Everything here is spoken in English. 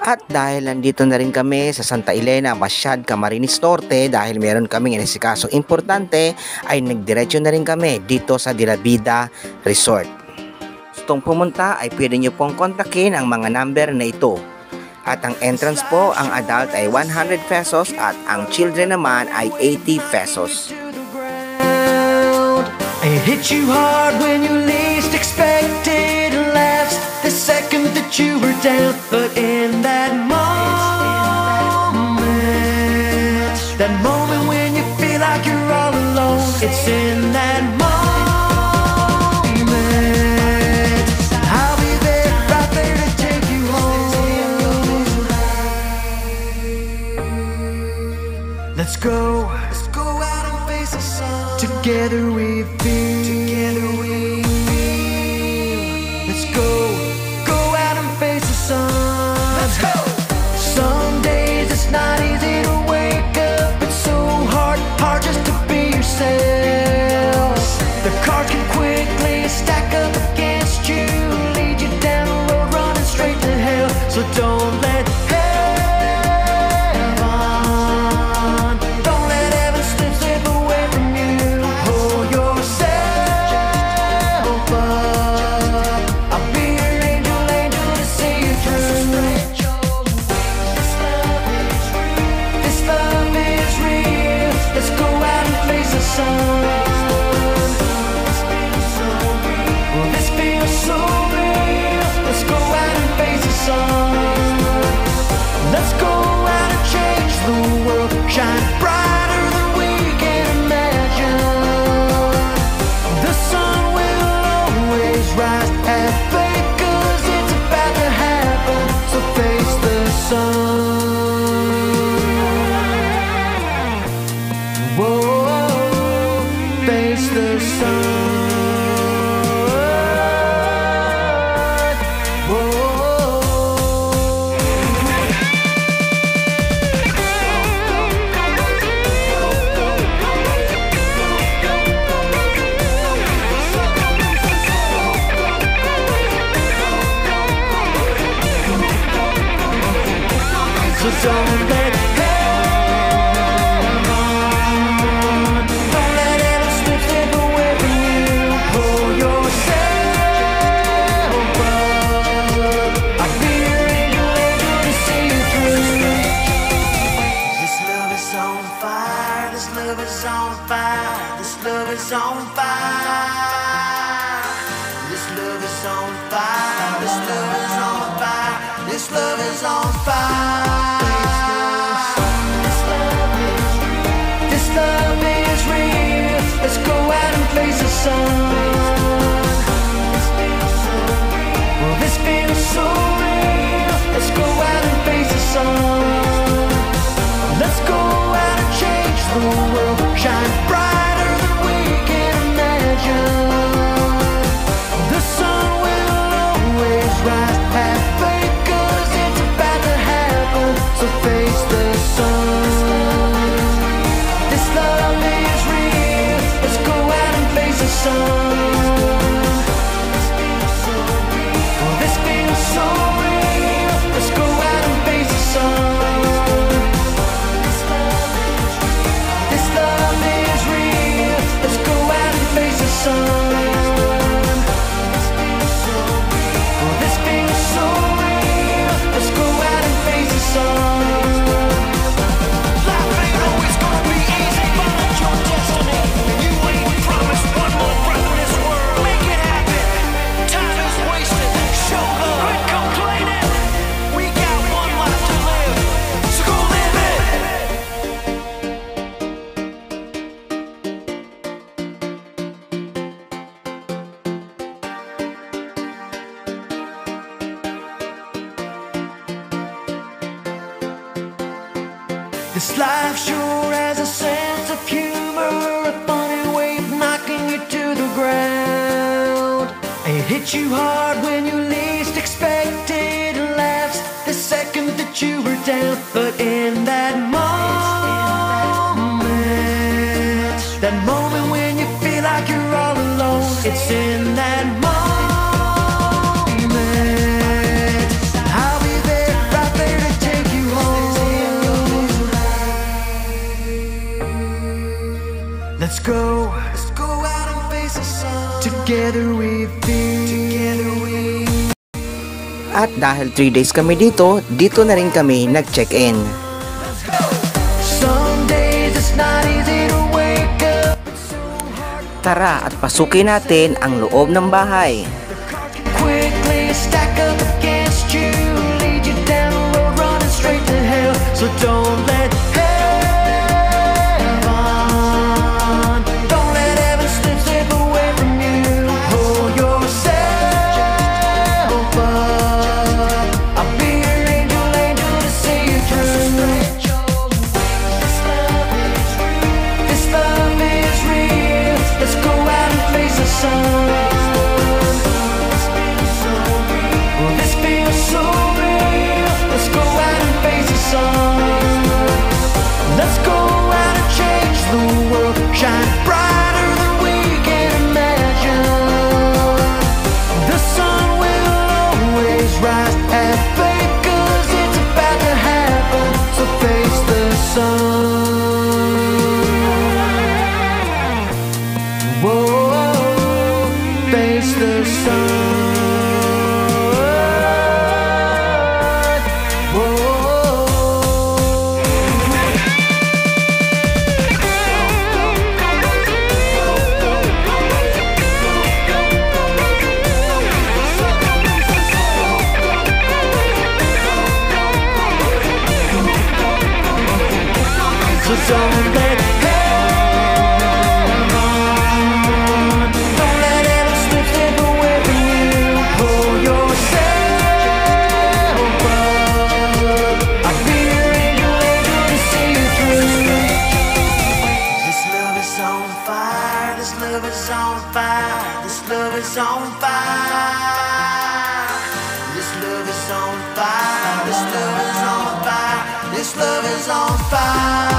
At dahil nandito na rin kami sa Santa Elena, Masyad, Camarines Norte, dahil meron kaming inasikasong importante, ay nagdiretso na rin kami dito sa De La Vida Resort. Gustong pumunta ay pwede nyo pong kontakin ang mga number na ito. At ang entrance po, ang adult ay 100 pesos at ang children naman ay 80 pesos. It hit you hard when you least expected laughs the second that you were down. But in that moment when you feel like you're all alone, it's in that moment I'll be there, right there to take you home. Let's go out and face the sun. Together we feel. Let's go out and face the sun. Let's go. Some days it's not easy to wake up. It's so hard just to be yourself. The cards can quickly stack up against you, lead you down a road running straight to hell. So don't let shine brighter than we can imagine. The sun will always rise. Have faith, 'cause it's about to happen. So face the sun. Whoa, face the sun. So don't let heaven slip away from you. Pull yourself up. I'll be your angel to see you through. This love is on fire. This love is on fire. This love is on fire. This love is on fire. This love is on fire. This love is on fire. Let's go out and face the sun. Well, this feels so real. Let's go out and face the sun. Let's go out and change the world. Shine brighter than we can imagine. The sun will always rise. Have faith, 'cause it's about to happen. So face the sun. This love is real. Let's go out and face the sun. Oh, this feels so real. Let's go out and face the sun. This love is real. Let's go out and face the sun. Oh, this feels so real. Let's go out and face the sun. Life ain't always gonna be easy, but it's your destiny. You ain't promised one more breath in this world. Make it happen. Time is wasted. Show love. Quit complaining. We got one life to live, so go live it. This life sure has a sense of humor, a funny way of knocking you to the ground. It hits you hard when you least expected laughs the second that you were down. But in that moment when you feel like you're all alone, it's in that moment I'll be there, right there Together we feel. At dahil 3 days kami dito na rin kami nag-check-in. Some days it's not easy to wake up. Tara at pasukin natin ang loob ng bahay. Quickly stack up against you, lead you down a road running straight to hell. So don't let heaven, don't let heaven slip away from you. Hold yourself up. I'll be your angel to see you through. This love is real. Let's go out and face the sun. This feels so real. Let's go out and face the sun. Let's go out and change the world. Shine brighter than we can imagine. The sun will always rise. Have faith, 'cause it's about to happen. So face the sun. Whoa, face the sun. So don't let heaven, don't let heaven slip away from you. Hold yourself up. I'll be your angel to see you through. This love is on fire. This love is on fire. This love is on fire. This love is on fire. This love is on fire. This love is on fire.